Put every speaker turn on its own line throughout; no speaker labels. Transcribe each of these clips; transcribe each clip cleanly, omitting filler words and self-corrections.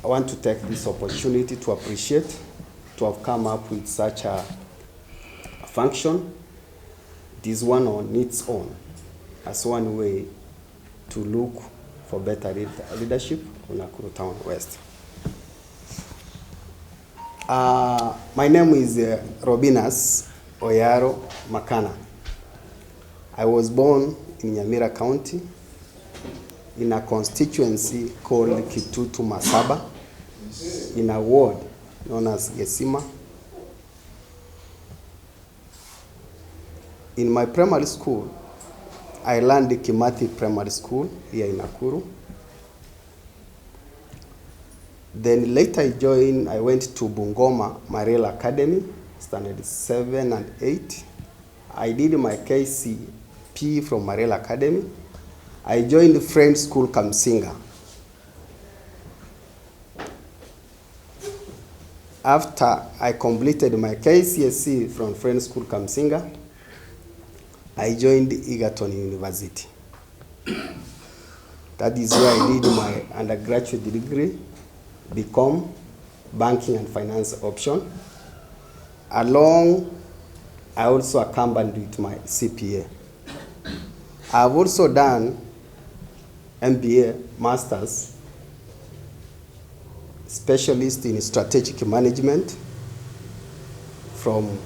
want to take this opportunity to appreciate to have come up with such a function. This one on its own as one way to look for better leadership in Nakuru Town West. My name is Robinas Oyaro Makana. I was born in Nyamira County in a constituency called Kitutu Masaba in a ward known as Gesima. In my primary school, I learned the Kimathi Primary School here in Nakuru. Then later I went to Bungoma Marel Academy, standard 7 and 8. I did my KCP from Marel Academy. I joined Friends School Kamsinga. After I completed my KCSE from Friends School Kamsinga, I joined Egerton University. That is where I did my undergraduate degree, become banking and finance option. I also accompanied with my CPA. I've also done MBA, Masters, Specialist in Strategic Management from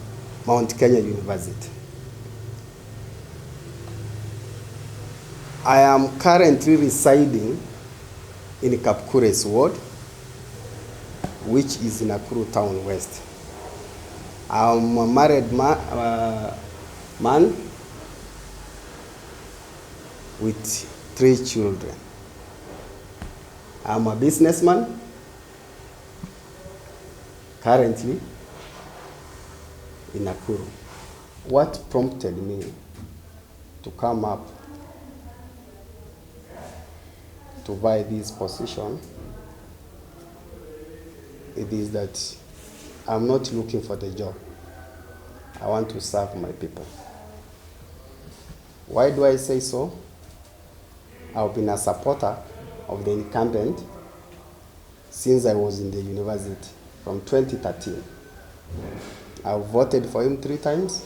Mount Kenya University. I am currently residing in Kapkure's ward, which is in Nakuru Town West. I'm a married man with 3 children. I'm a businessman, currently in Nakuru. What prompted me to come up to buy this position, it is that I'm not looking for the job. I want to serve my people. Why do I say so? I've been a supporter of the incumbent since I was in the university from 2013. I've voted for him 3 times.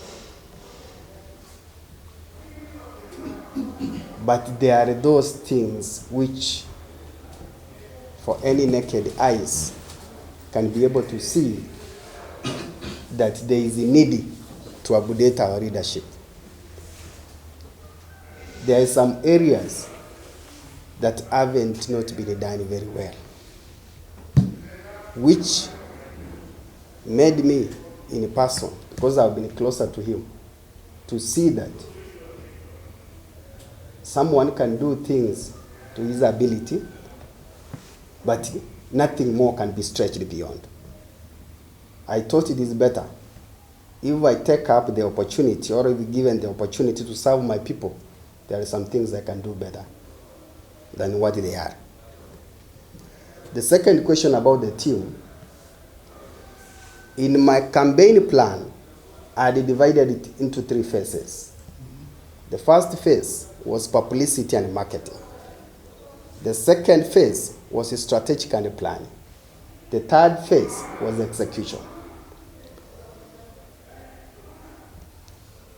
But there are those things which, for any naked eyes, can be able to see that there is a need to update our leadership. There are some areas that haven't not been done very well, which made me in person, because I've been closer to him, to see that someone can do things to his ability, but nothing more can be stretched beyond. I thought it is better if I take up the opportunity, or if given the opportunity to serve my people, there are some things I can do better than what they are. The second question about the team. In my campaign plan, I divided it into 3 phases. The first phase was publicity and marketing. The second phase was strategic and planning. The third phase was execution.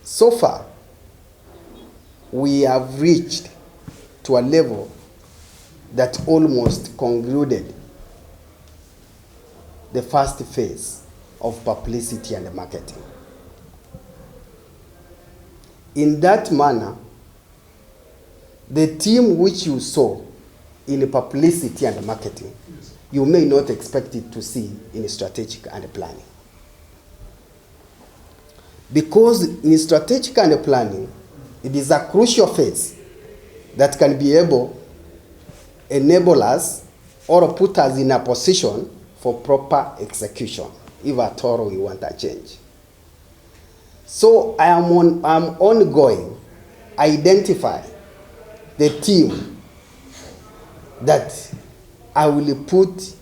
So far, we have reached to a level that almost concluded the first phase of publicity and marketing. In that manner, the team which you saw in publicity and marketing, you may not expect it to see in strategic and planning. Because in strategic and planning, it is a crucial phase that can be able to enable us or put us in a position for proper execution, if at all we want a change. So I'm ongoing, identify the team that I will put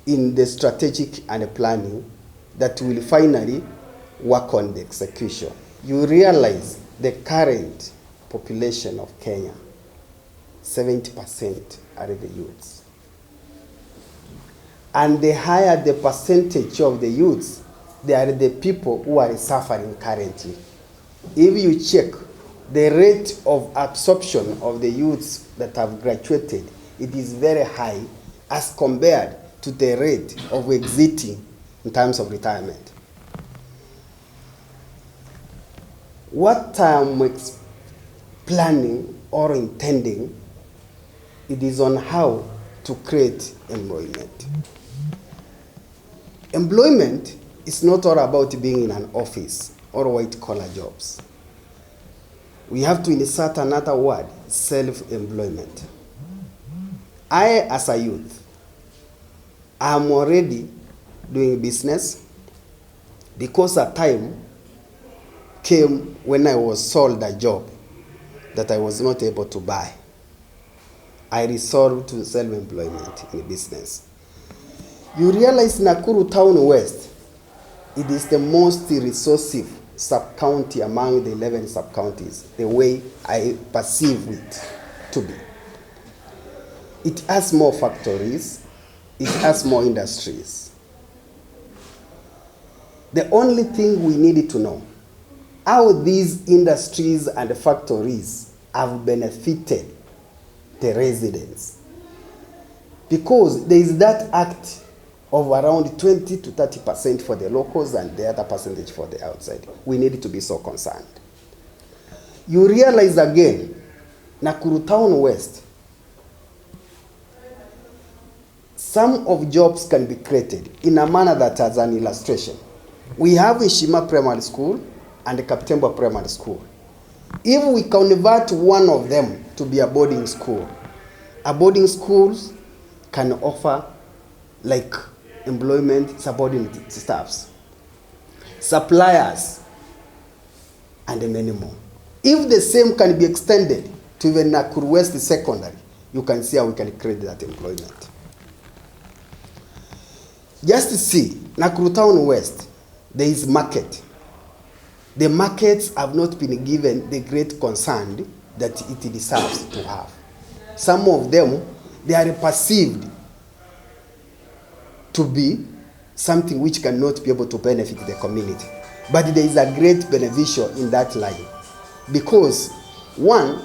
in the strategic and planning that will finally work on the execution. You realize the current population of Kenya, 70% are the youths. And the higher the percentage of the youths, they are the people who are suffering currently. If you check the rate of absorption of the youths that have graduated, it is very high as compared to the rate of exiting in terms of retirement. What I'm planning or intending, it is on how to create employment. Employment is not all about being in an office or white-collar jobs. We have to insert another word, self-employment. I, as a youth, am already doing business because a time came when I was sold a job that I was not able to buy. I resolved to self-employment in business. You realize Nakuru Town West, it is the most resourceful sub-county among the 11 sub-counties, the way I perceive it to be. It has more factories, it has more industries. The only thing we need to know, how these industries and factories have benefited the residents. Because there is that act of around 20 to 30% for the locals and the other percentage for the outside. We need to be so concerned. You realize again, Nakuru Town West, some of jobs can be created in a manner that as an illustration. We have Ishima Primary School and the Kaptemba Primary School. If we convert one of them to be a boarding school schools can offer like employment subordinate staffs, suppliers, and many more. If the same can be extended to even Nakuru West Secondary, you can see how we can create that employment. Just to see, Nakuru Town West, there is market. The markets have not been given the great concern that it deserves to have. Some of them, they are perceived to be something which cannot be able to benefit the community. But there is a great beneficial in that line. Because, one,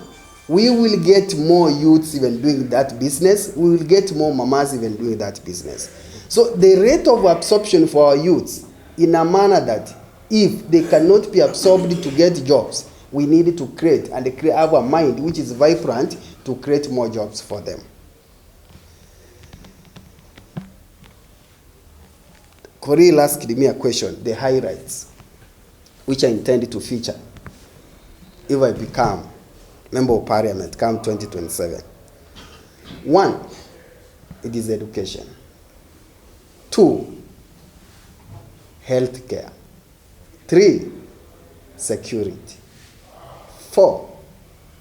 we will get more youths even doing that business. We will get more mamas even doing that business. So the rate of absorption for our youths in a manner that if they cannot be absorbed to get jobs, we need to create and have a mind which is vibrant to create more jobs for them. Coril asked me a question, the high rights, which I intend to feature if I become Member of Parliament come 2027. One, it is education. Two, healthcare. Three, security. Four,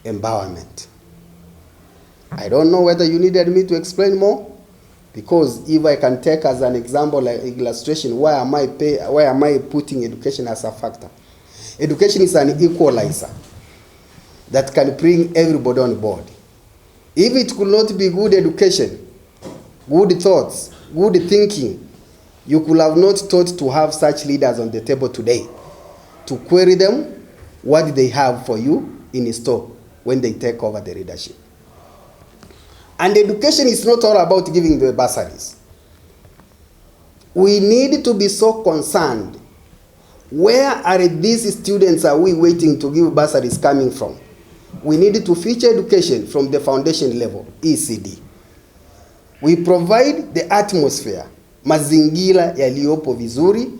empowerment. I don't know whether you needed me to explain more, because if I can take as an example, like illustration, why am I putting education as a factor? Education is an equalizer that can bring everybody on board. If it could not be good education, good thoughts, good thinking, you could have not thought to have such leaders on the table today to query them what they have for you in store when they take over the leadership. And education is not all about giving the bursaries. We need to be so concerned. Where are these students are we waiting to give bursaries coming from? We need to feature education from the foundation level, ECD. We provide the atmosphere, mazingira yaliyopo vizuri,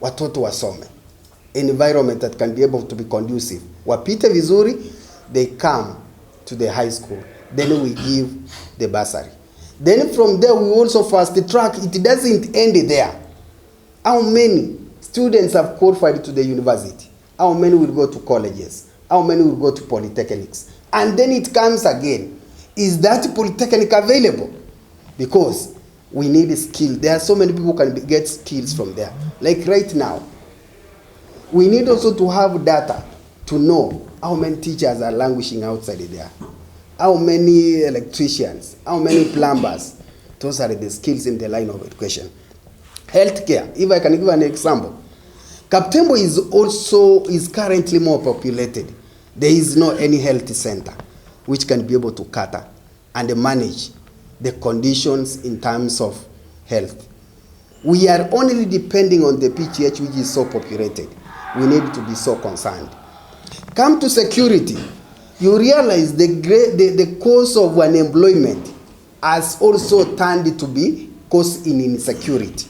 watoto wasome. Environment that can be able to be conducive. Wapite vizuri, they come to the high school. Then we give the bursary. Then from there we also fast track. It doesn't end there. How many students have qualified to the university? How many will go to colleges? How many will go to polytechnics? And then it comes again. Is that polytechnic available? Because we need skill. There are so many people who can get skills from there. Like right now, we need also to have data to know how many teachers are languishing outside there. How many electricians, how many plumbers, Those are the skills in the line of education. Healthcare, if I can give an example. Kaptembo is currently more populated. There is no any health center which can be able to cater and manage the conditions in terms of health. We are only depending on the PGH, which is so populated. We need to be so concerned. Come to security. You realize the cause of unemployment has also turned to be cause in insecurity.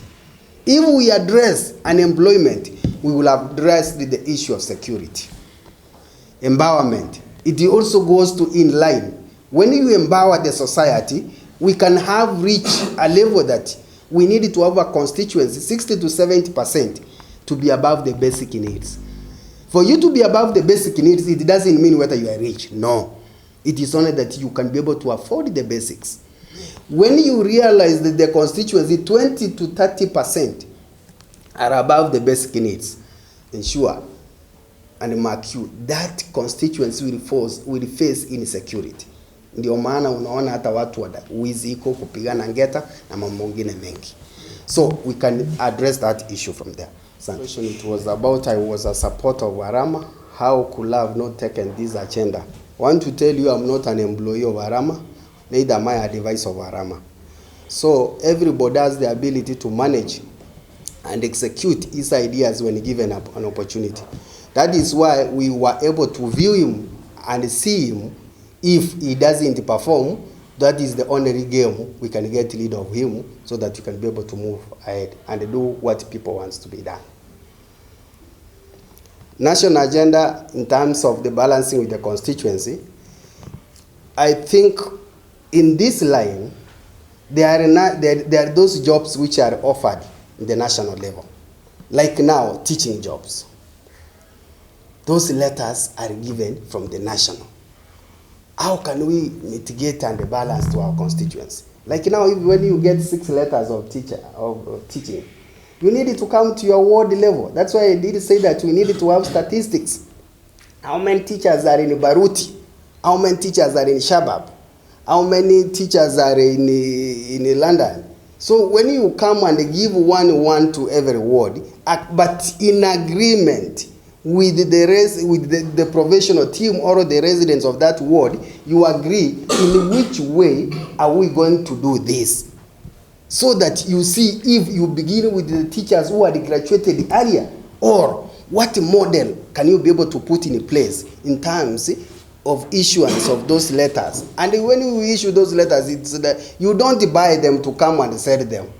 If we address unemployment, we will address the issue of security. Empowerment. It also goes to in line. When you empower the society, we can have reached a level that we need to have a constituency 60 to 70% to be above the basic needs. For you to be above the basic needs, it doesn't mean whether you are rich. No. It is only that you can be able to afford the basics. When you realize that the constituency 20 to 30% are above the basic needs, ensure and mark you, that constituency will face insecurity. Ndio maana unaona hata watu wizi iko kupigana ngeta na mambo mengine mengi. So we can address that issue from there. Question it was about I was a supporter of Arama. How could I have not taken this agenda? I want to tell you I'm not an employee of Arama, neither am I a device of Arama. So everybody has the ability to manage and execute his ideas when given an opportunity. That is why we were able to view him and see him. If he doesn't perform, that is the only game we can get rid of him so that you can be able to move ahead and do what people want to be done. National agenda in terms of the balancing with the constituency, I think in this line, there are those jobs which are offered in the national level. Like now, teaching jobs. Those letters are given from the national. How can we mitigate and balance to our constituency? Like now, when you get 6 letters of teaching, you need to come to your ward level. That's why I did say that we need to have statistics. How many teachers are in Baruti? How many teachers are in Shabab? How many teachers are in London? So when you come and give one to every ward, but in agreement with the professional team or the residents of that ward, you agree in which way are we going to do this. So that you see if you begin with the teachers who are graduated earlier, or what model can you be able to put in place in terms of issuance of those letters. And when you issue those letters, it's that you don't buy them to come and sell them.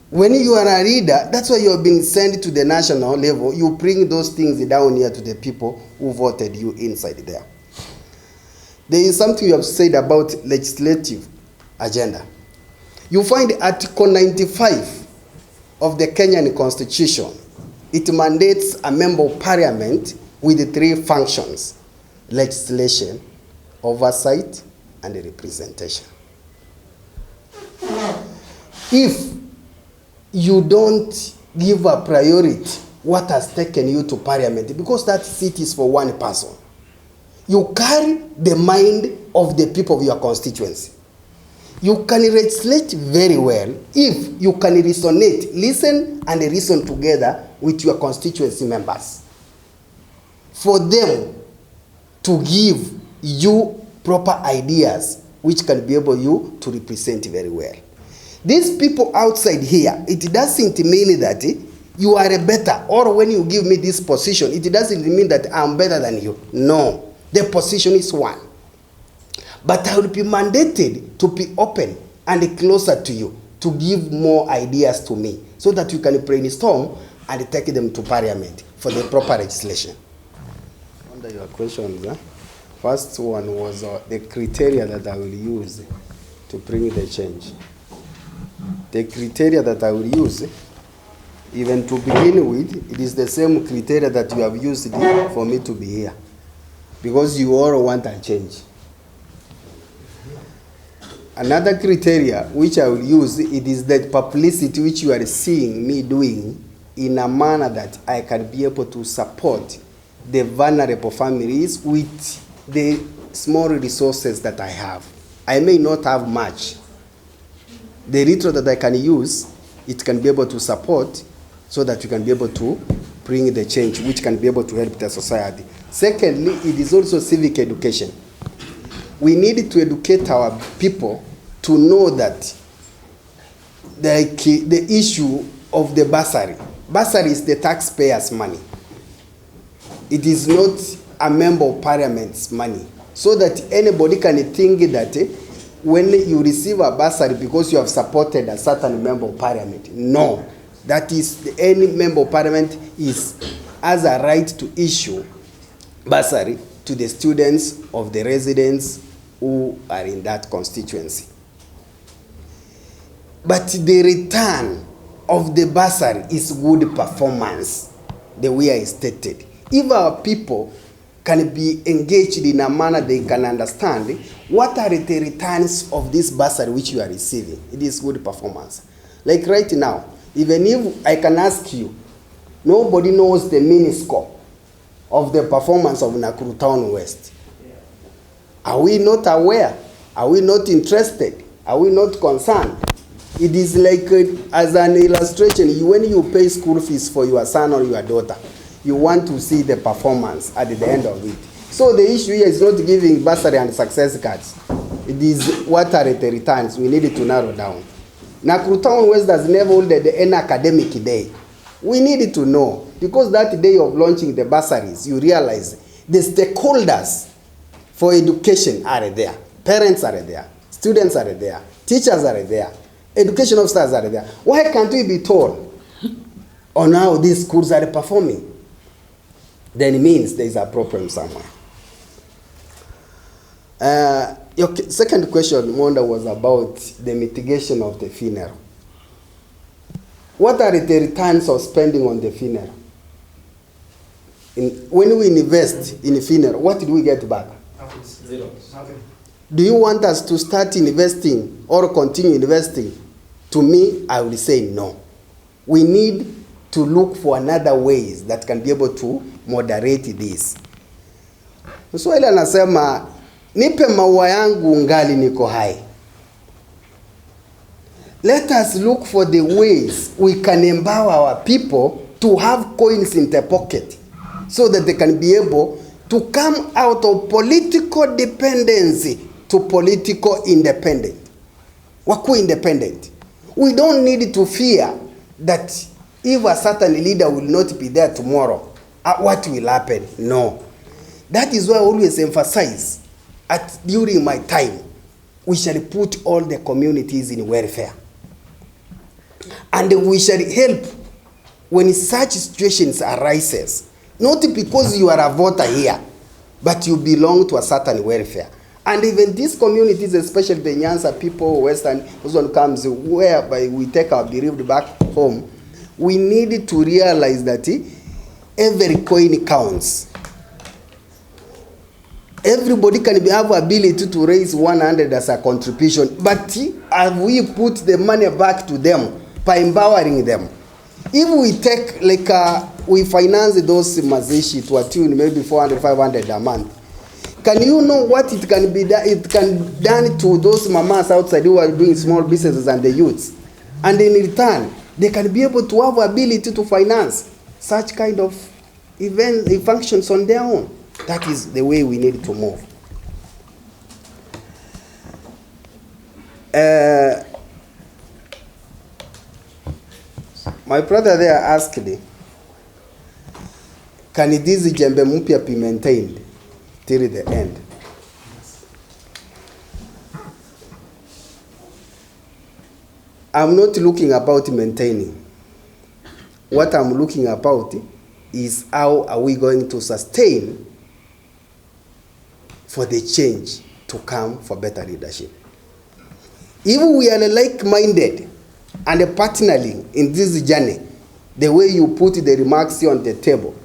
When you are a reader, that's why you have been sent to the national level. You bring those things down here to the people who voted you inside there. There is something you have said about legislative agenda. You find Article 95 of the Kenyan Constitution. It mandates a member of parliament with 3 functions: legislation, oversight, and representation. If you don't give a priority what has taken you to parliament, because that seat is for one person, you carry the mind of the people of your constituency. You can legislate very well if you can resonate, listen and reason together with your constituency members, for them to give you proper ideas which can be able you to represent very well. These people outside here, it doesn't mean that you are a better, or when you give me this position, it doesn't mean that I'm better than you. No, the position is one. But I will be mandated to be open and closer to you, to give more ideas to me, so that you can brainstorm and take them to parliament for the proper legislation. Under your questions, first one was the criteria that I will use to bring the change. The criteria that I will use, even to begin with, it is the same criteria that you have used for me to be here. Because you all want a change. Another criteria which I will use, it is that publicity which you are seeing me doing in a manner that I can be able to support the vulnerable families with the small resources that I have. I may not have much. The little that I can use, it can be able to support so that you can be able to bring the change which can be able to help the society. Secondly, it is also civic education. We need to educate our people to know that the issue of the bursary. Bursary is the taxpayers' money. It is not a member of parliament's money. So that anybody can think that when you receive a bursary because you have supported a certain member of parliament. No. That is, any member of parliament has a right to issue bursary to the students of the residents who are in that constituency. But the return of the bursary is good performance, the way I stated. If our people can be engaged in a manner they can understand, what are the returns of this bursary which you are receiving? It is good performance. Like right now, even if I can ask you, nobody knows the miniscope of the performance of Nakuru Town West. Are we not aware? Are we not interested? Are we not concerned? It is like, as an illustration, when you pay school fees for your son or your daughter, you want to see the performance at the end of it. So the issue here is not giving bursary and success cards. It is what are the returns. We need to narrow down. Nakuru Town West has never held an academic day. We need to know, because that day of launching the bursaries, you realize the stakeholders for education are there. Parents are there. Students are there. Teachers are there. Education officers are there. Why can't we be told on how these schools are performing? Then it means there is a problem somewhere. Your second question, Monda, was about the mitigation of the funeral. What are the returns of spending on the funeral? When we invest in a funeral, what did we get back?
Zero. Nothing.
Do you want us to start investing or continue investing? To me, I will say no. We need to look for another ways that can be able to moderate this. Mswahili anasema, nipe maua yangu ngali niko hai. Let us look for the ways we can empower our people to have coins in their pocket so that they can be able to come out of political dependency to political independence. Waku independent. We don't need to fear that if a certain leader will not be there tomorrow, what will happen? No. That is why I always emphasize during my time, we shall put all the communities in welfare. And we shall help when such situations arises. Not because you are a voter here, but you belong to a certain welfare. And even these communities, especially the Nyanza people, Western, this one comes whereby we take our bereaved back home, we need to realize that every coin counts. Everybody can have ability to raise 100 as a contribution, but have we put the money back to them by empowering them? If we take, we finance those mazishi to a tune maybe 400, 500 a month, can you know what it can be done? It can done to those mamas outside who are doing small businesses and the youths, and in return, they can be able to have ability to finance such kind of events, functions on their own. That is the way we need to move. My brother there asked me, can this jembe mpya be maintained till the end? I'm not looking about maintaining. What I'm looking about is how are we going to sustain for the change to come for better leadership. If we are like-minded and partnering in this journey, the way you put the remarks here on the table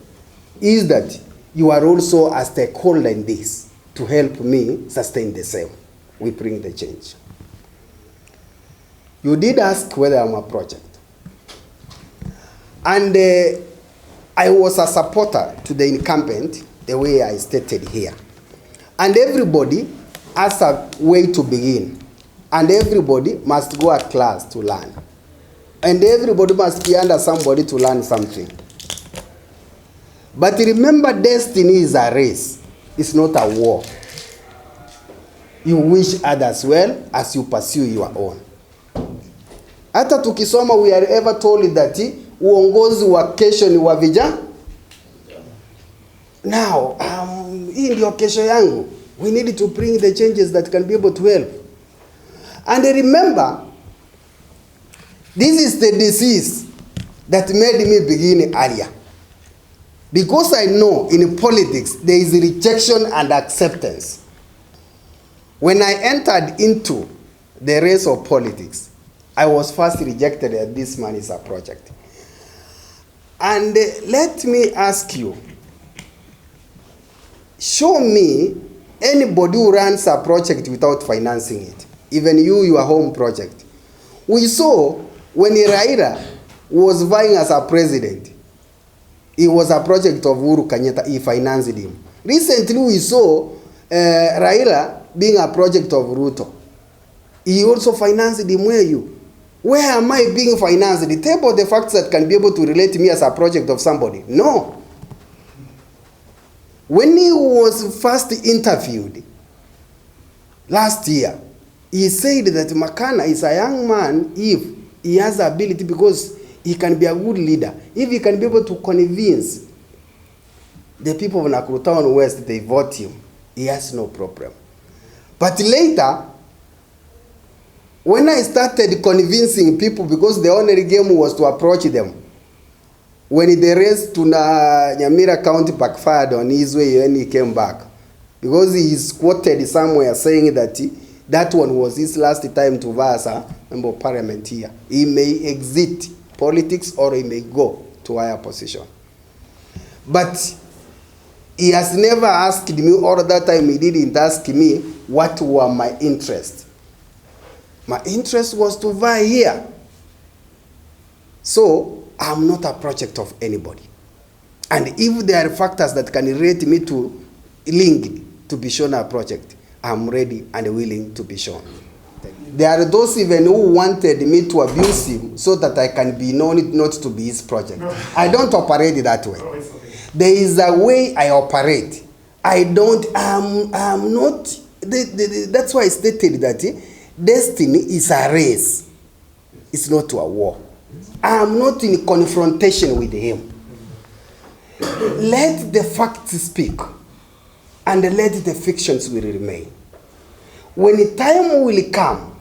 is that you are also a stakeholder in this to help me sustain the same. We bring the change. You did ask whether I'm a project. And I was a supporter to the incumbent, the way I stated here. And everybody as a way to begin. And everybody must go at class to learn. And everybody must be under somebody to learn something. But remember, destiny is a race. It's not a war. You wish others well as you pursue your own. Hata tukisoma, we are ever told that uongozi wa kesho ni wa vijana. Now, hii ndio kesho yangu. We need to bring the changes that can be able to help. And remember, this is the disease that made me begin earlier. Because I know in politics there is rejection and acceptance. When I entered into the race of politics, I was first rejected that this man is a project. And let me ask you, show me anybody who runs a project without financing it. Even you, your home project. We saw when Raila was vying as a president, it was a project of Uhuru Kenyatta, he financed him. Recently we saw Raila being a project of Ruto. He also financed him. Where am I being financed? Tell about the facts that can be able to relate to me as a project of somebody. No. When he was first interviewed last year, he said that Makana is a young man if he has the ability, because he can be a good leader. If he can be able to convince the people of Nakuru Town West, they vote him, he has no problem. But later, when I started convincing people, because the only game was to approach them, when the race to Nyamira County backfired on his way when he came back, because he is quoted somewhere saying that that one was his last time to vie as a member of parliament here. He may exit politics or he may go to a higher position. But he has never asked me, or that time he didn't ask me what were my interests. My interest was to vie here. So I'm not a project of anybody. And if there are factors that can relate me to link to be shown a project, I'm ready and willing to be shown. There are those even who wanted me to abuse him so that I can be known not to be his project. I don't operate that way. There is a way I operate. I'm not, that's why I stated that destiny is a race. It's not a war. I'm not in confrontation with him. Let the facts speak and let the fictions will remain. When the time will come,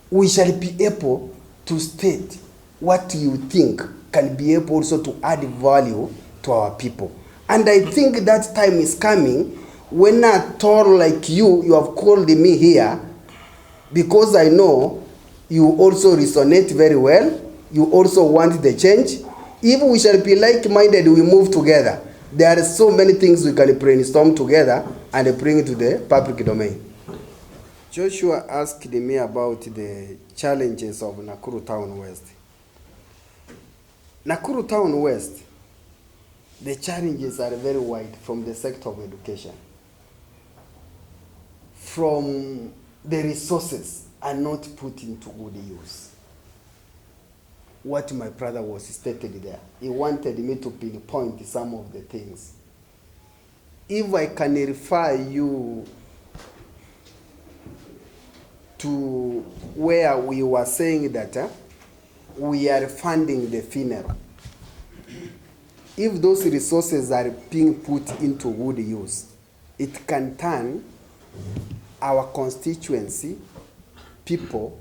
we shall be able to state what you think can be able also to add value to our people. And I think that time is coming when a tall like you have called me here, because I know you also resonate very well. You also want the change. If we shall be like-minded, we move together. There are so many things we can brainstorm together and bring it to the public domain. Joshua asked me about the challenges of Nakuru Town West. Nakuru Town West, the challenges are very wide from the sector of education. From the resources are not put into good use. What my brother was stated there, he wanted me to pinpoint some of the things. If I can refer you to where we were saying that we are funding the funeral. If those resources are being put into good use, it can turn our constituency, people,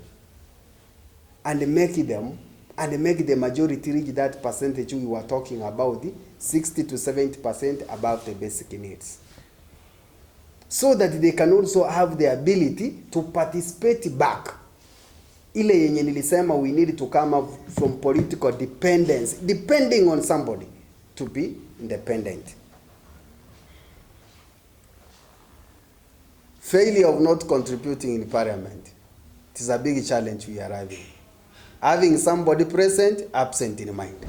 and make the majority reach that percentage we were talking about, 60 to 70% above the basic needs. So that they can also have the ability to participate back. Ile yenye nilisema, we need to come up from political dependence, depending on somebody, to be independent. Failure of not contributing in parliament, it is a big challenge we are having. Having somebody present, absent in mind.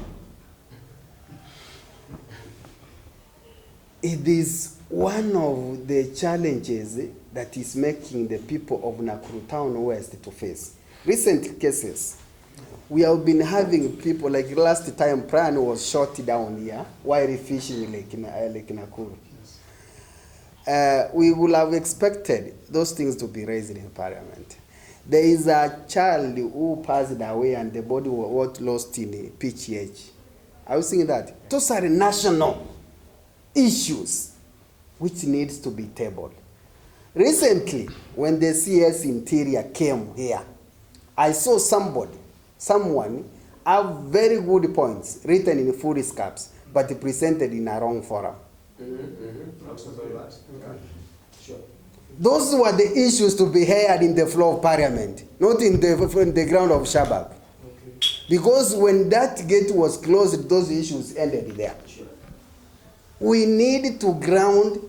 It is one of the challenges that is making the people of Nakuru Town West to face. Recent cases, we have been having people, like last time, Pran was shot down here while fishing Lake Nakuru. We would have expected those things to be raised in Parliament. There is a child who passed away and the body was lost in PGH. I was saying that those are national issues which needs to be tabled. Recently, when the CS Interior came here, I saw someone have very good points written in full caps, but presented in a wrong forum.
Sure.
Those were the issues to be heard in the floor of Parliament, not in the ground of Shabab.
Okay.
Because when that gate was closed, those issues ended there.
Sure.
We need to ground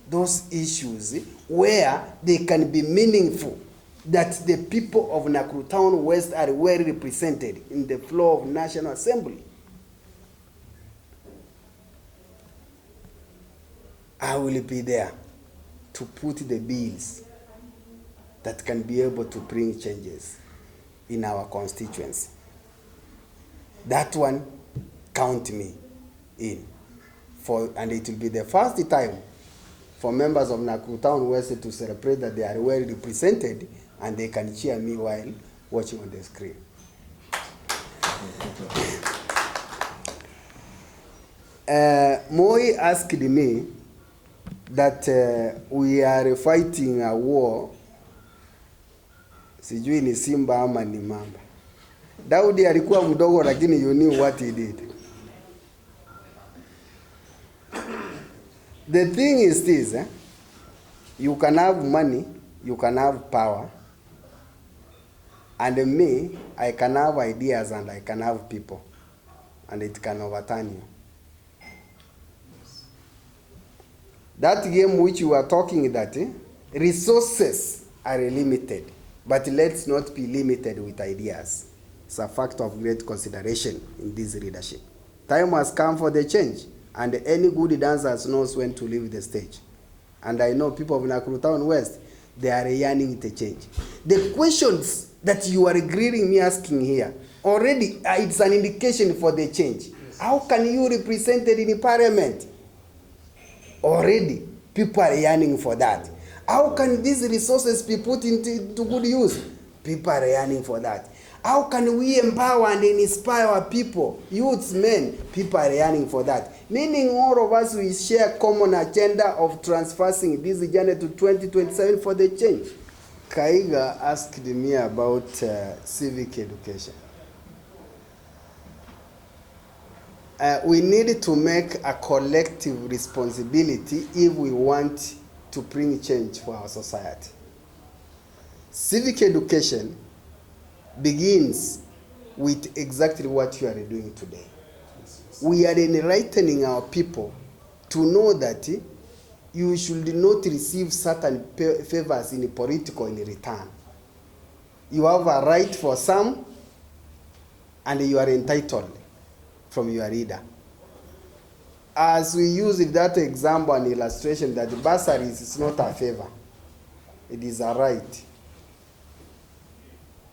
those issues where they can be meaningful, that the people of Nakuru Town West are well represented in the floor of National Assembly. I will be there to put the bills that can be able to bring changes in our constituency. That one, count me in. And it will be the first time for members of Nakuru Town West to celebrate that they are well represented and they can cheer me while watching on the screen. Moi asked me that we are fighting a war, sijui ni simba ama ni mamba. Daudi alikuwa mdogo lakini you knew what he did. The thing is this, you can have money, you can have power, and me, I can have ideas and I can have people, and it can overturn you. That game which you are talking that resources are limited, but let's not be limited with ideas. It's a fact of great consideration in this leadership. Time has come for the change, and any good dancers knows when to leave the stage. And I know people of Nakuru Town West, they are yearning to change. The questions that you are greeting me asking here, already it's an indication for the change. Yes. How can you represent it in Parliament? Already, people are yearning for that. How can these resources be put into good use? People are yearning for that. How can we empower and inspire our people, youths, men? People are yearning for that. Meaning all of us, we share common agenda of transversing this agenda to 2027 for the change. Kaiga asked me about civic education. We need to make a collective responsibility if we want to bring change for our society. Civic education begins with exactly what you are doing today. We are enlightening our people to know that you should not receive certain favors in political in return. You have a right for some, and you are entitled from your leader. As we use that example and illustration, that bursaries is not a favor. It is a right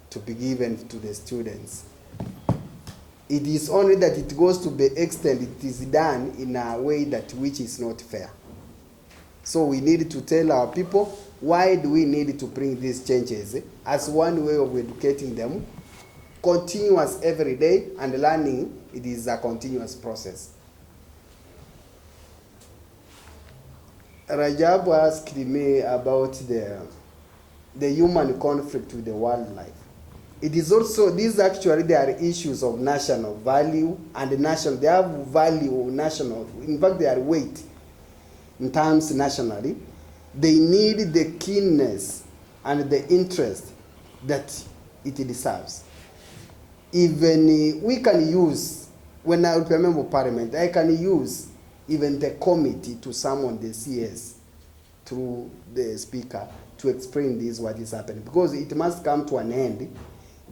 to be given to the students. It is only that it goes to the extent it is done in a way that which is not fair. So we need to tell our people, why do we need to bring these changes? As one way of educating them, continuous every day, and learning, it is a continuous process. Rajab asked me about the human conflict with the wildlife. It is also, these actually, they are issues of national value and national, they have value national, in fact they are weight in terms nationally. They need the keenness and the interest that it deserves. Even we can use, when I remember Parliament, I can use even the committee to summon the CS through the speaker to explain this, what is happening, because it must come to an end.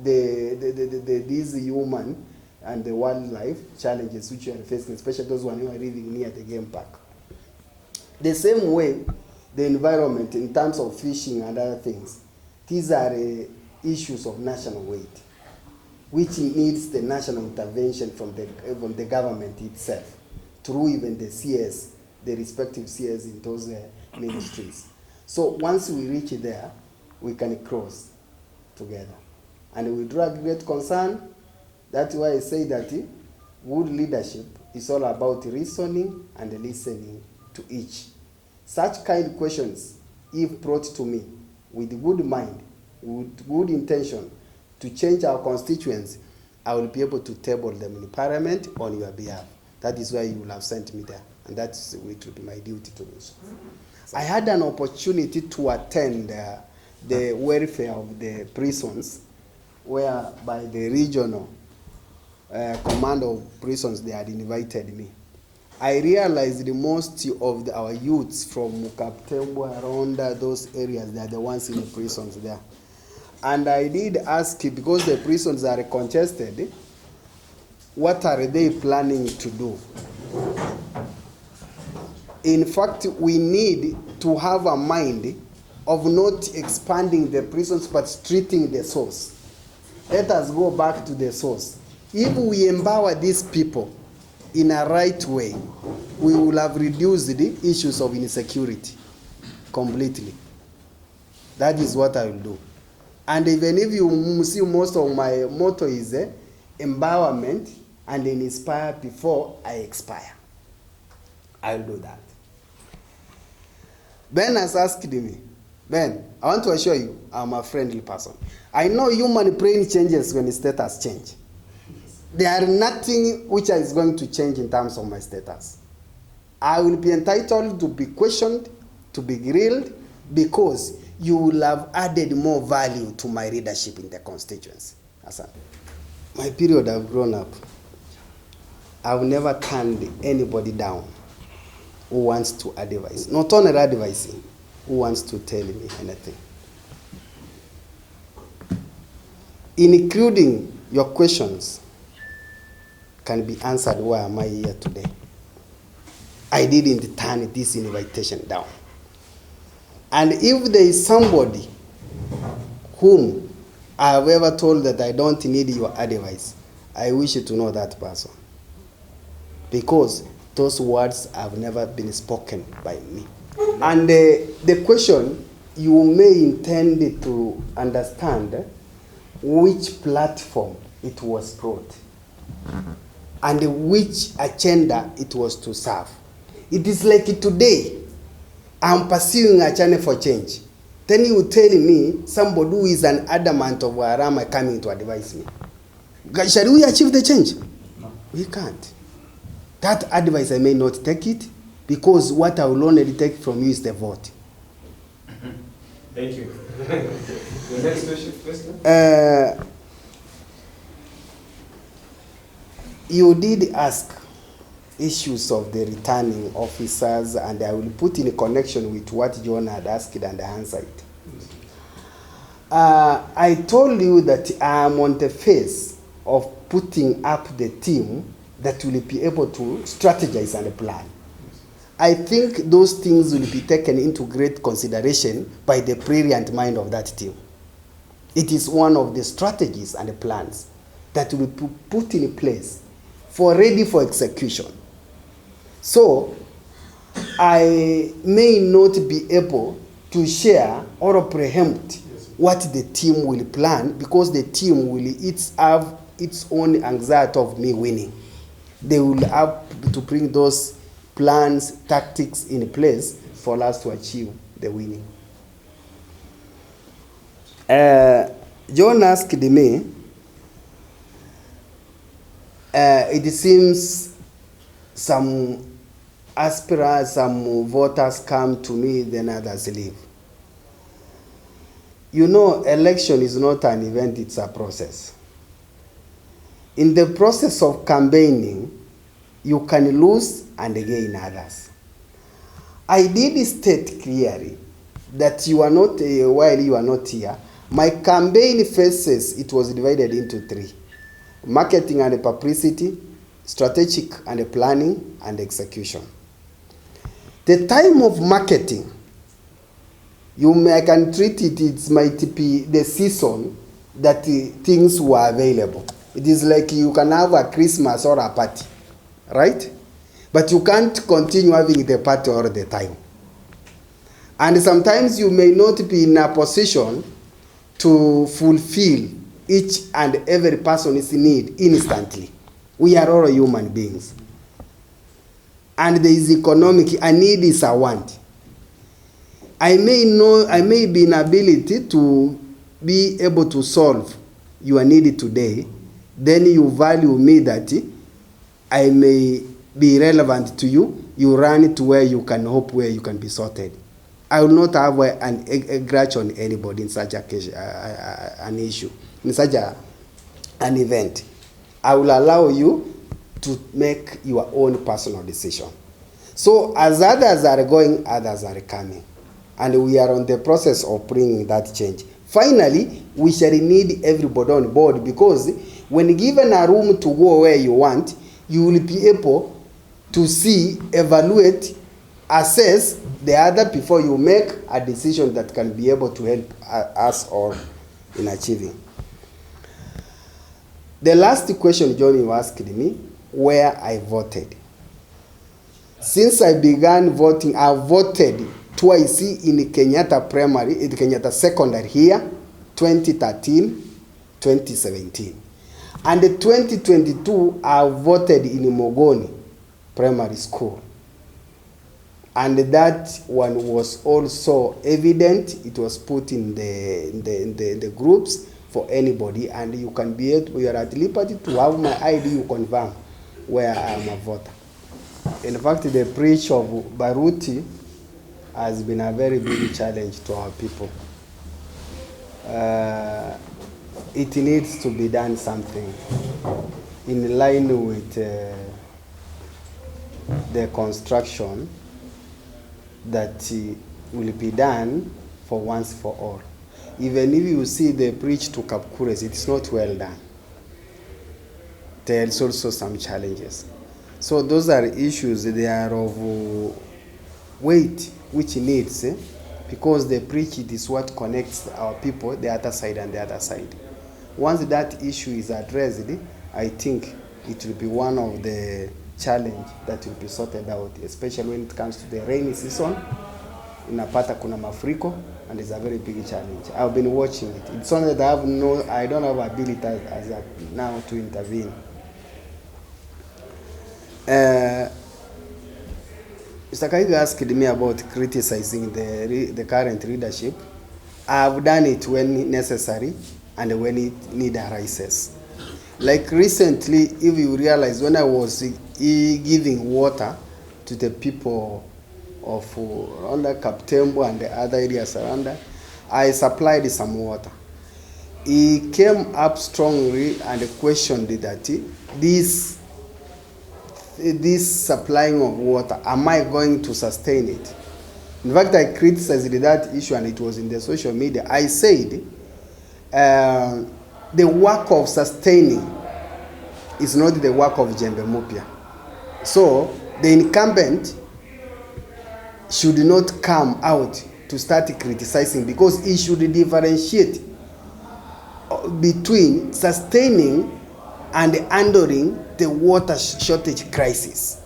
These human and the wildlife challenges which you are facing, especially those who are living near the game park. The same way, the environment in terms of fishing and other things, these are issues of national weight, which needs the national intervention from the government itself, through even the CS, the respective CS in those ministries. So once we reach there, we can cross together. And we draw great concern. That's why I say that good leadership is all about reasoning and listening to each. Such kind of questions, if brought to me with good mind, with good intention to change our constituents, I will be able to table them in Parliament on your behalf. That is why you will have sent me there, and that's it will be my duty to do so. I had an opportunity to attend the welfare of the prisons, where by the regional command of prisons, they had invited me. I realized most of our youths from Kaptembo, around those areas, they are the ones in the prisons there. And I did ask, because the prisons are congested, what are they planning to do? In fact, we need to have a mind of not expanding the prisons, but treating the source. Let us go back to the source. If we empower these people in a right way, we will have reduced the issues of insecurity completely. That is what I will do. And even if you see, most of my motto is empowerment and inspire before I expire. I will do that. Ben has asked me, Ben, I want to assure you, I'm a friendly person. I know human brain changes when the status change. There are nothing which is going to change in terms of my status. I will be entitled to be questioned, to be grilled, because you will have added more value to my leadership in the constituency. My period I've grown up, I've never turned anybody down who wants to advise. Not only advising, who wants to tell me anything. Including your questions can be answered, why am I here today? I didn't turn this invitation down. And if there is somebody whom I have ever told that I don't need your advice, I wish you to know that person. Because those words have never been spoken by me. And the question, you may intend to understand which platform it was brought and which agenda it was to serve. It is like today, I'm pursuing a channel for change. Then you tell me somebody who is an adamant of Arama coming to advise me. Shall we achieve the change? No. We can't. That advice, I may not take it, because what I will only take from you is the vote.
Thank you. The next question.
You did ask issues of the returning officers, and I will put in a connection with what John had asked and I answered it. I told you that I am on the phase of putting up the team that will be able to strategize and plan. I think those things will be taken into great consideration by the brilliant mind of that team. It is one of the strategies and the plans that will be put in place ready for execution. So, I may not be able to share or preempt what the team will plan, because the team will have its own anxiety of me winning. They will have to bring those plans, tactics in place for us to achieve the winning. John asked me, it seems some aspirants, some voters come to me, then others leave. You know, election is not an event, it's a process. In the process of campaigning, you can lose and gain others. I did state clearly that you are not, while you are not here, my campaign phases, it was divided into 3. Marketing and publicity, strategic and planning, and execution. The time of marketing, I can treat it, it might be the season that things were available. It is like you can have a Christmas or a party, right? But you can't continue having the party all the time. And sometimes you may not be in a position to fulfill each and every person's need instantly. We are all human beings. And there is economic, a need is a want. I may be in ability to be able to solve your need today, then you value me that I may be relevant to you, you run to where you can hope, where you can be sorted. I will not have a grudge on anybody in such an issue, in such an event. I will allow you to make your own personal decision. So as others are going, others are coming. And we are on the process of bringing that change. Finally, we shall need everybody on board, because when given a room to go where you want, you will be able to see, evaluate, assess the other before you make a decision that can be able to help us all in achieving. The last question Johnny asked me, where I voted. Since I began voting, I voted twice in Kenyatta Primary, in Kenyatta Secondary here, 2013, 2017. And in 2022, I voted in Mogoni Primary School. And that one was also evident. It was put in the groups for anybody, and you can be able, you are at liberty to have my ID, you confirm where I am a voter. In fact, the breach of Baruti has been a very big challenge to our people. It needs to be done something in line with the construction that will be done for once for all. Even if you see the bridge to Kapkures, it's not well done. There's also some challenges. So those are issues, they are of weight, which needs, because the bridge, it is what connects our people, the other side and the other side. Once that issue is addressed, I think it will be one of the challenge that will be sorted out, especially when it comes to the rainy season. Unapata kuna mafuriko, and it's a very big challenge. I've been watching it. It's only that I don't have ability as of now to intervene. Mr. Kaiga asked me about criticizing the current leadership. I've done it when necessary and when it need arises. Like recently, if you realize, when I was giving water to the people of around Kaptembo and the other areas around there, I supplied some water. He came up strongly and questioned that this supplying of water, am I going to sustain it? In fact, I criticized that issue, and it was in the social media. I said, the work of sustaining is not the work of Jembe Mupia. So the incumbent should not come out to start criticizing, because he should differentiate between sustaining and handling the water shortage crisis.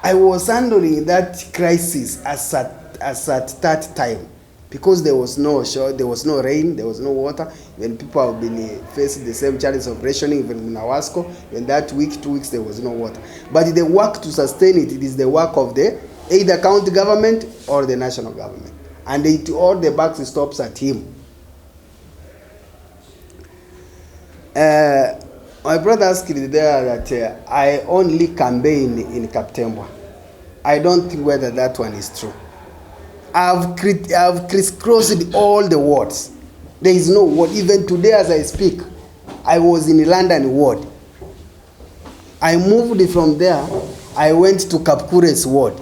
I was handling that crisis as at that time, because there was no rain, there was no water. When people have been facing the same challenge of rationing, even in Awasco, when that week, 2 weeks, there was no water. But the work to sustain it, it is the work of the either county government or the national government. And all the buck stops at him. My brother asked there that I only campaign in Kaptembo. I don't think whether that one is true. I've crisscrossed all the wards. There is no ward. Even today as I speak, I was in the London ward. I moved from there. I went to Kapkures ward.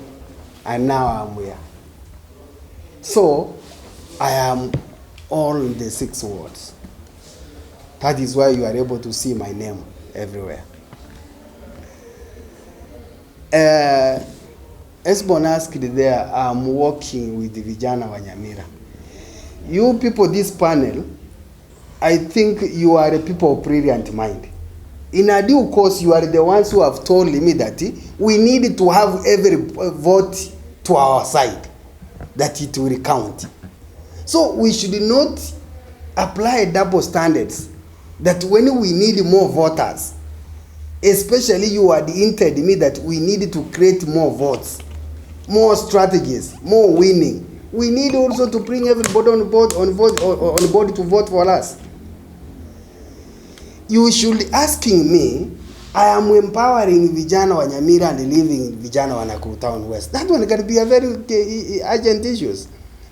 And now I'm here. So, I am all in the 6 wards. That is why you are able to see my name everywhere. Esbon asked there, I'm working with the Vijana wa Nyamira. You people, this panel, I think you are the people of brilliant mind. In a due course, you are the ones who have told me that we need to have every vote to our side, that it will count. So we should not apply double standards, that when we need more voters, especially you had hinted me that we need to create more votes, more strategies, more winning. We need also to bring everybody on board to vote for us. You should asking me, I am empowering Vijana wa Nyamira and living Vijana wa Nakuru Town West. That one can be a very urgent issue.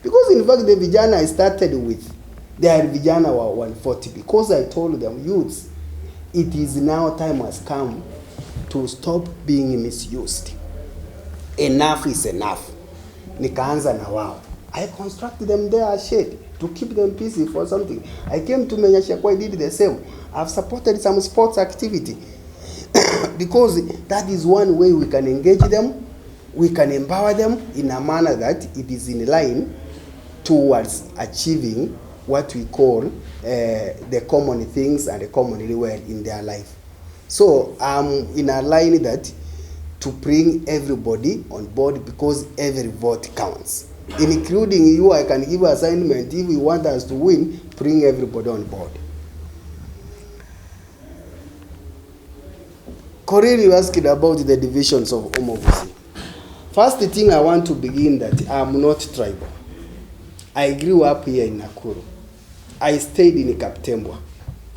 Because in fact the Vijana I started with, they are Vijana wa 140. Because I told them, youths, it is now time has come to stop being misused. Enough is enough. Nikaanza na wao. I constructed them there a shade to keep them busy for something. I came to Menyashakwa, I did the same. I've supported some sports activity because that is one way we can engage them, we can empower them in a manner that it is in line towards achieving what we call the common things and the common well in their life. So I'm in a line that to bring everybody on board because every vote counts. Including you, I can give assignment. If you want us to win, bring everybody on board. Corey, you asked about the divisions of Omogusi. First thing I want to begin that I'm not tribal. I grew up here in Nakuru. I stayed in Kaptembwa.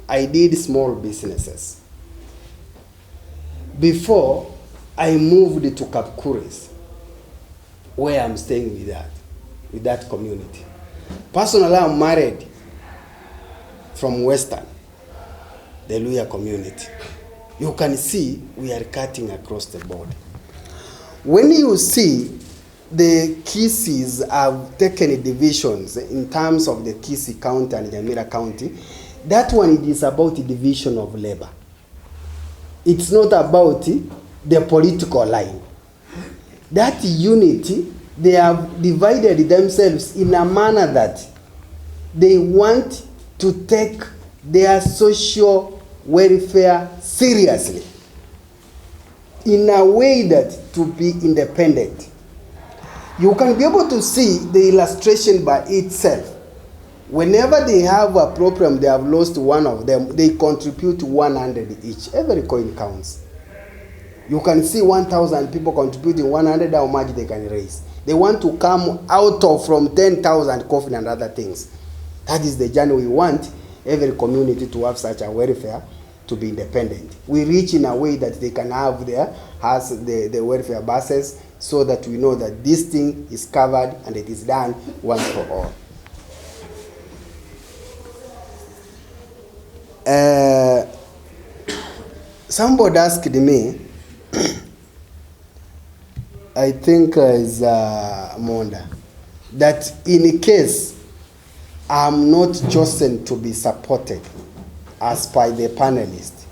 I did small businesses. Before I moved to Kapkuris, where I'm staying with that community. Personally, I'm married from Western, the Luya community. You can see we are cutting across the board. When you see the Kisi's have taken divisions in terms of the Kisi County and Nyamira County, that one it is about the division of labor. It's not about the political line. That unity, they have divided themselves in a manner that they want to take their social welfare seriously, in a way that to be independent. You can be able to see the illustration by itself. Whenever they have a problem, they have lost one of them, they contribute 100 each. Every coin counts. You can see 1,000 people contributing 100, how much they can raise. They want to come out of from 10,000 coffee and other things. That is the journey we want every community to have such a welfare to be independent. We reach in a way that they can have the welfare buses so that we know that this thing is covered and it is done once for all. Somebody asked me, I think is Monda, that in case I'm not chosen to be supported as by the panelists,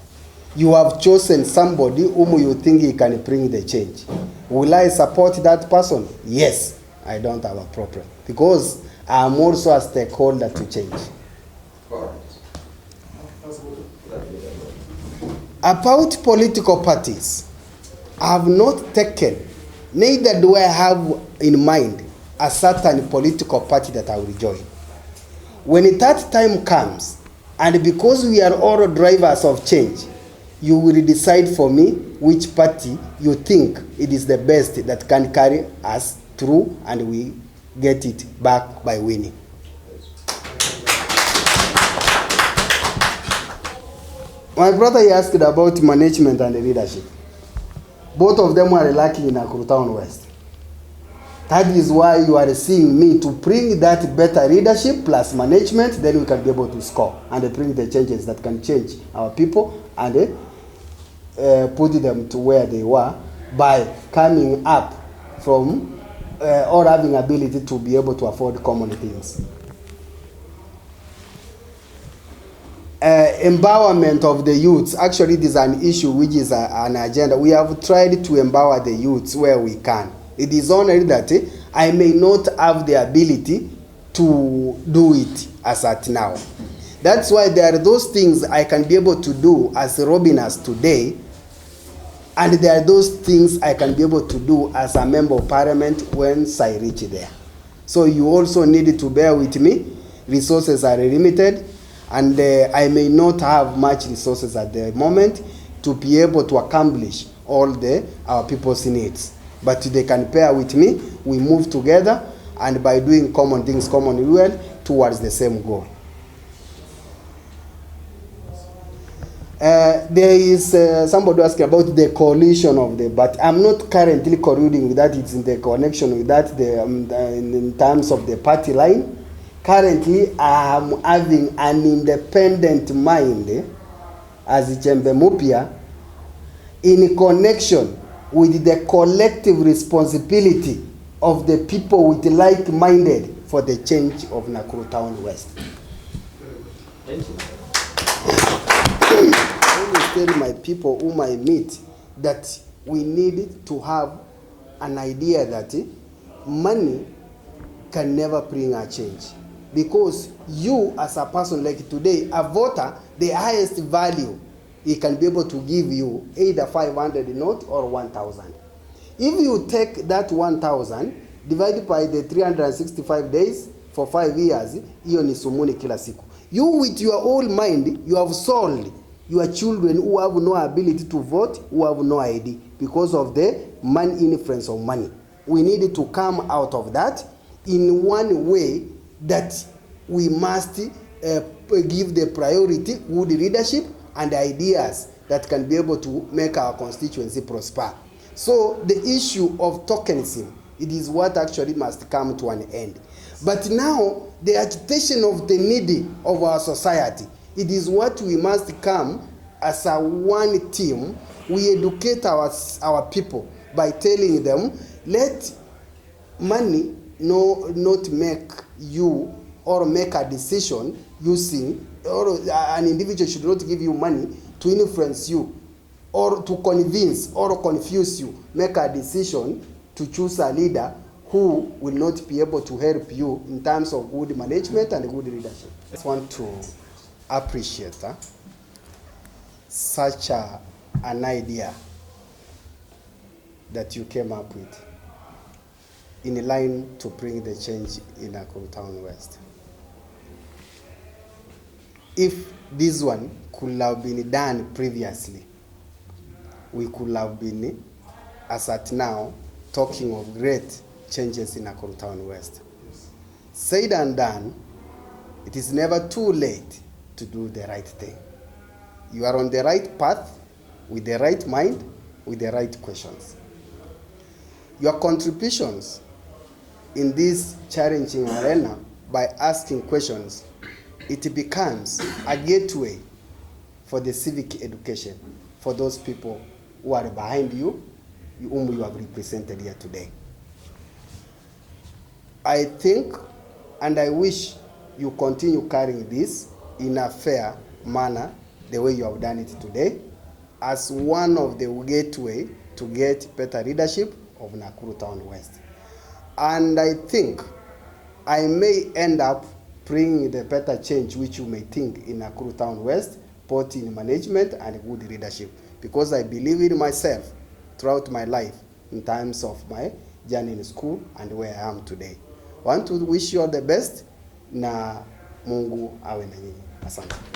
you have chosen somebody whom you think he can bring the change. Will I support that person? Yes, I don't have a problem because I'm also a stakeholder to change. About political parties, I have not taken, neither do I have in mind a certain political party that I will join. When that time comes, and because we are all drivers of change, you will decide for me which party you think it is the best that can carry us through and we get it back by winning. My brother, he asked about management and leadership. Both of them are lacking in Nakuru Town West. That is why you are seeing me to bring that better leadership plus management, then we can be able to score and bring the changes that can change our people and put them to where they were by coming up from or having ability to be able to afford common things. Empowerment of the youths, actually it is an issue which is an agenda. We have tried to empower the youths where we can. It is only that I may not have the ability to do it as at now. That's why there are those things I can be able to do as Robinas today, and there are those things I can be able to do as a member of parliament once I reach there. So you also need to bear with me. Resources are limited, and I may not have much resources at the moment to be able to accomplish all our people's needs. But they can bear with me. We move together, and by doing common things commonly well towards the same goal. There is somebody asking about the coalition of but I'm not currently colluding with that. It's in the connection with that in terms of the party line. Currently, I am having an independent mind as Jembe Mupia in connection with the collective responsibility of the people with like-minded for the change of Nakuru Town West.
Thank you.
I always tell my people whom I meet that we need to have an idea that money can never bring a change. Because you as a person, like today, a voter, the highest value he can be able to give you either 500 note or 1,000. If you take that 1,000 divided by the 365 days for 5 years, hiyo ni sumuni kila siku. You with your whole mind, you have sold your children who have no ability to vote, who have no ID because of the influence of money. We need to come out of that in one way that we must give the priority, good leadership and ideas that can be able to make our constituency prosper. So the issue of tokenism, it is what actually must come to an end. But now, the agitation of the needy of our society, it is what we must come as a one team. We educate our people by telling them, let money not make you or make a decision using, or an individual should not give you money to influence you or to convince or confuse you. Make a decision to choose a leader who will not be able to help you in terms of good management and good leadership. I just want to appreciate such an idea that you came up with in line to bring the change in Nakuru Town West. If this one could have been done previously, we could have been, as at now, talking of great changes in Nakuru Town West. Said and done, it is never too late to do the right thing. You are on the right path, with the right mind, with the right questions. Your contributions in this challenging arena by asking questions, it becomes a gateway for the civic education for those people who are behind you, whom you have represented here today. I think and I wish you continue carrying this in a fair manner, the way you have done it today, as one of the gateway to get better leadership of Nakuru Town West. And I think I may end up bringing the better change which you may think in Nakuru Town West, both in management and good leadership, because I believe in myself throughout my life in terms of my journey in school and where I am today. I want to wish you all the best, na Mungu awe na nyinyi. Asante.